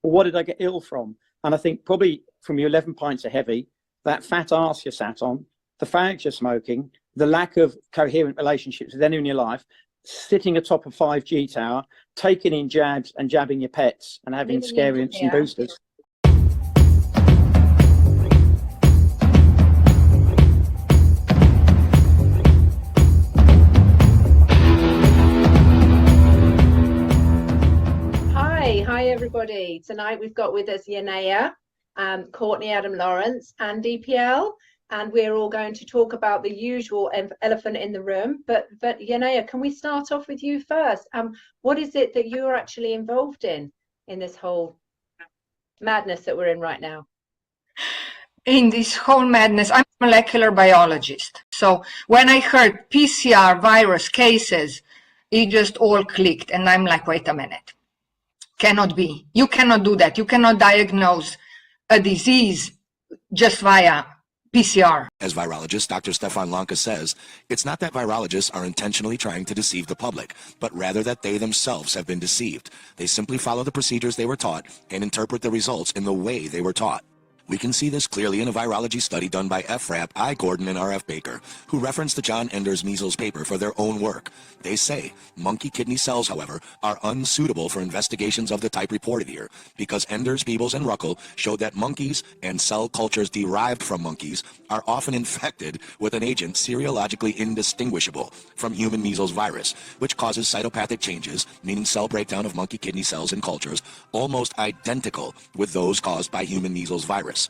Well, what did I get ill from? And I think probably from your 11 pints of heavy, that fat ass you sat on, the fags you're smoking, the lack of coherent relationships with anyone in your life, sitting atop a 5G tower, taking in jabs and jabbing your pets and having scariants and boosters. Hi everybody. Tonight we've got with us Yanaya, Courtney Adam Lawrence and DPL, and we're all going to talk about the usual elephant in the room. But Yanaya, can we start off with you first? What is it that you're actually involved in this whole madness that we're in right now? In this whole madness, I'm a molecular biologist. So when I heard PCR virus cases, it just all clicked, and I'm like, wait a minute. Cannot be. You cannot do that. You cannot diagnose a disease just via PCR. As virologist Dr. Stefan Lanka says, it's not that virologists are intentionally trying to deceive the public, but rather that they themselves have been deceived. They simply follow the procedures they were taught and interpret the results in the way they were taught. We can see this clearly in a virology study done by F. Rapp, I. Gordon, and R. F. Baker, who referenced the John Enders measles paper for their own work. They say monkey kidney cells, however, are unsuitable for investigations of the type reported here, because Enders, Peebles, and Ruckel showed that monkeys and cell cultures derived from monkeys are often infected with an agent serologically indistinguishable from human measles virus, which causes cytopathic changes, meaning cell breakdown of monkey kidney cells in cultures, almost identical with those caused by human measles virus.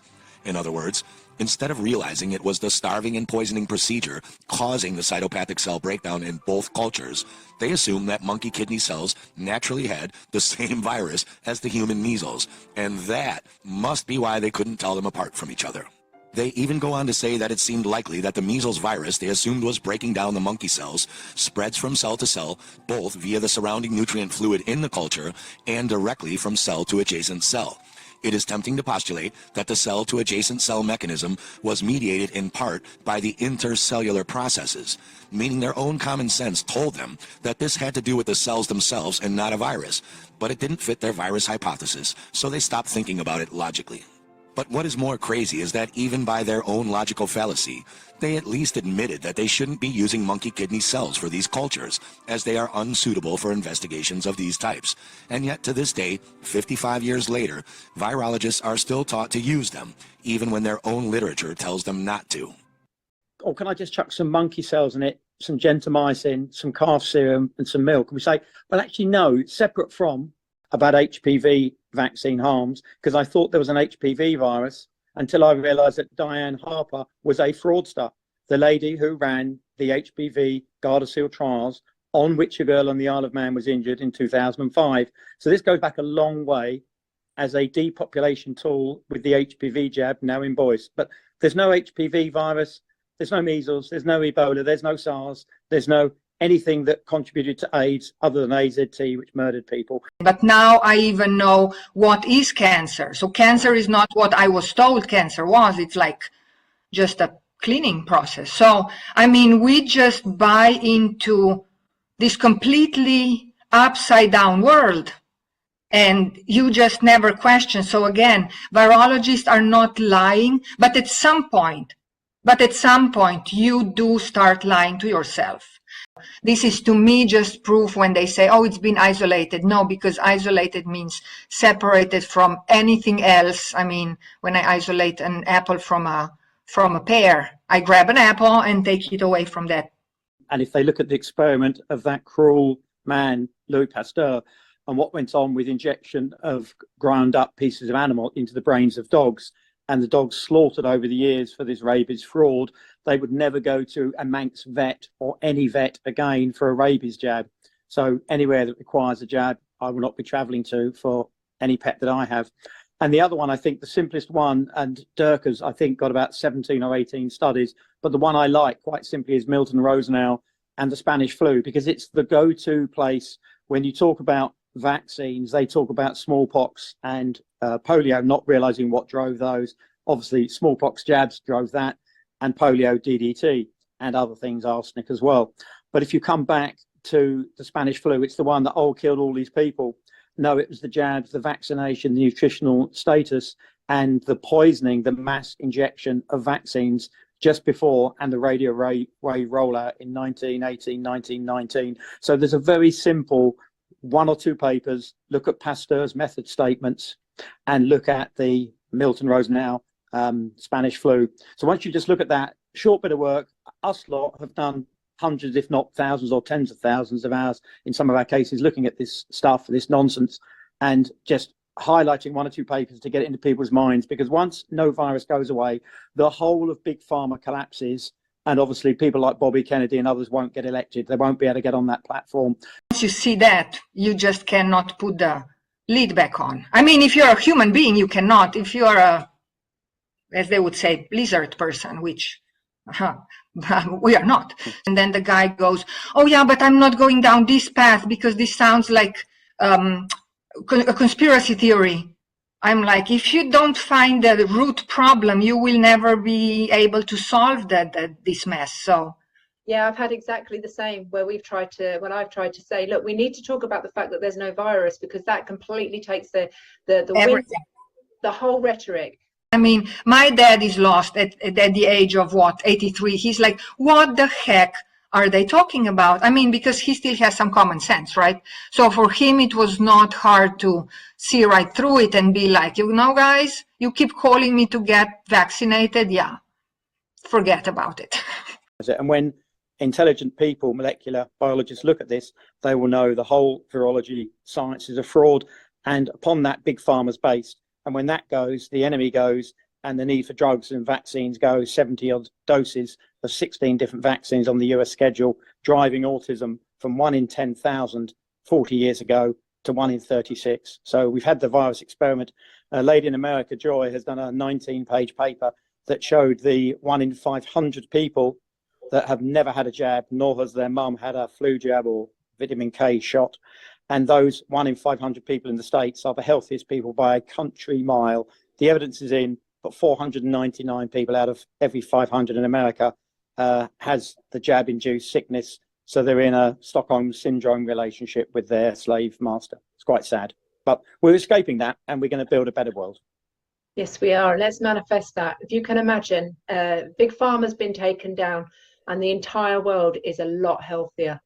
In other words, instead of realizing it was the starving and poisoning procedure causing the cytopathic cell breakdown in both cultures, they assumed that monkey kidney cells naturally had the same virus as the human measles, and that must be why they couldn't tell them apart from each other. They even go on to say that it seemed likely that the measles virus they assumed was breaking down the monkey cells spreads from cell to cell, both via the surrounding nutrient fluid in the culture and directly from cell to adjacent cell. It is tempting to postulate that the cell to adjacent cell mechanism was mediated in part by the intercellular processes, meaning their own common sense told them that this had to do with the cells themselves and not a virus, but it didn't fit their virus hypothesis, so they stopped thinking about it logically. But what is more crazy is that even by their own logical fallacy, they at least admitted that they shouldn't be using monkey kidney cells for these cultures, as they are unsuitable for investigations of these types. And yet to this day, 55 years later, virologists are still taught to use them, even when their own literature tells them not to. Or can I just chuck some monkey cells in it, some gentamicin, some calf serum and some milk? And we say, well, actually, no, separate from about HPV vaccine harms, because I thought there was an HPV virus until I realized that Diane Harper was a fraudster, the lady who ran the HPV Gardasil trials, on which a girl on the Isle of Man was injured in 2005. So this goes back a long way as a depopulation tool with the HPV jab now in boys. But there's no HPV virus, there's no measles, there's no Ebola, there's no SARS, there's no anything that contributed to AIDS other than AZT, which murdered people. But now I even know what is cancer. So cancer is not what I was told cancer was. It's like just a cleaning process. So, I mean, we just buy into this completely upside down world, and you just never question. So again, virologists are not lying, but at some point you do start lying to yourself. This is to me just proof when they say, oh, it's been isolated. No, because isolated means separated from anything else. I mean, when I isolate an apple from a pear, I grab an apple and take it away from that. And if they look at the experiment of that cruel man, Louis Pasteur, and what went on with injection of ground up pieces of animal into the brains of dogs, and the dogs slaughtered over the years for this rabies fraud, they would never go to a Manx vet or any vet again for a rabies jab. So anywhere that requires a jab, I will not be traveling to for any pet that I have. And the other one, I think the simplest one, and Durkheim's, I think, got about 17 or 18 studies, but the one I like quite simply is Milton Rosenau and the Spanish flu, because it's the go-to place when you talk about vaccines. They talk about smallpox and polio, not realizing what drove those. Obviously, smallpox jabs drove that, and polio, DDT, and other things, arsenic as well. But if you come back to the Spanish flu, it's the one that killed all these people. No, it was the jabs, the vaccination, the nutritional status, and the poisoning, the mass injection of vaccines just before, and the radio wave rollout in 1918, 1919. So there's a very simple 1 or 2 papers, look at Pasteur's method statements and look at the Milton Rosenau Spanish flu. So once you just look at that short bit of work, us lot have done hundreds, if not thousands or tens of thousands of hours in some of our cases, looking at this stuff, this nonsense, and just highlighting 1 or 2 papers to get it into people's minds, because once no virus goes away, the whole of big pharma collapses, and obviously people like Bobby Kennedy and others won't get elected. They won't be able to get on that platform. Once you see that, you just cannot put the lid back on. I mean, if you're a human being, you cannot. If you're a, as they would say, lizard person, which we are not. And then the guy goes, oh yeah, but I'm not going down this path because this sounds like a conspiracy theory. I'm like, if you don't find the root problem, you will never be able to solve this mess. So yeah, I've had exactly the same, where I've tried to say, look, we need to talk about the fact that there's no virus, because that completely takes the wind, the whole rhetoric. I mean, my dad is lost at the age of what, 83. He's like, what the heck are they talking about? I mean, because he still has some common sense, right? So for him, it was not hard to see right through it and be like, you know, guys, you keep calling me to get vaccinated. Yeah, forget about it. And when intelligent people, molecular biologists, look at this, they will know the whole virology science is a fraud. And upon that, big pharma's based. And when that goes, the enemy goes, and the need for drugs and vaccines goes, 70 odd doses of 16 different vaccines on the US schedule, driving autism from 1 in 10,000 40 years ago to 1 in 36. So we've had the virus experiment. A lady in America, Joy, has done a 19-page paper that showed the 1 in 500 people that have never had a jab, nor has their mum had a flu jab or vitamin K shot. And those 1 in 500 people in the States are the healthiest people by a country mile. The evidence is in, but 499 people out of every 500 in America has the jab-induced sickness. So they're in a Stockholm syndrome relationship with their slave master. It's quite sad. But we're escaping that, and we're going to build a better world. Yes, we are. Let's manifest that. If you can imagine, Big Pharma's been taken down, and the entire world is a lot healthier.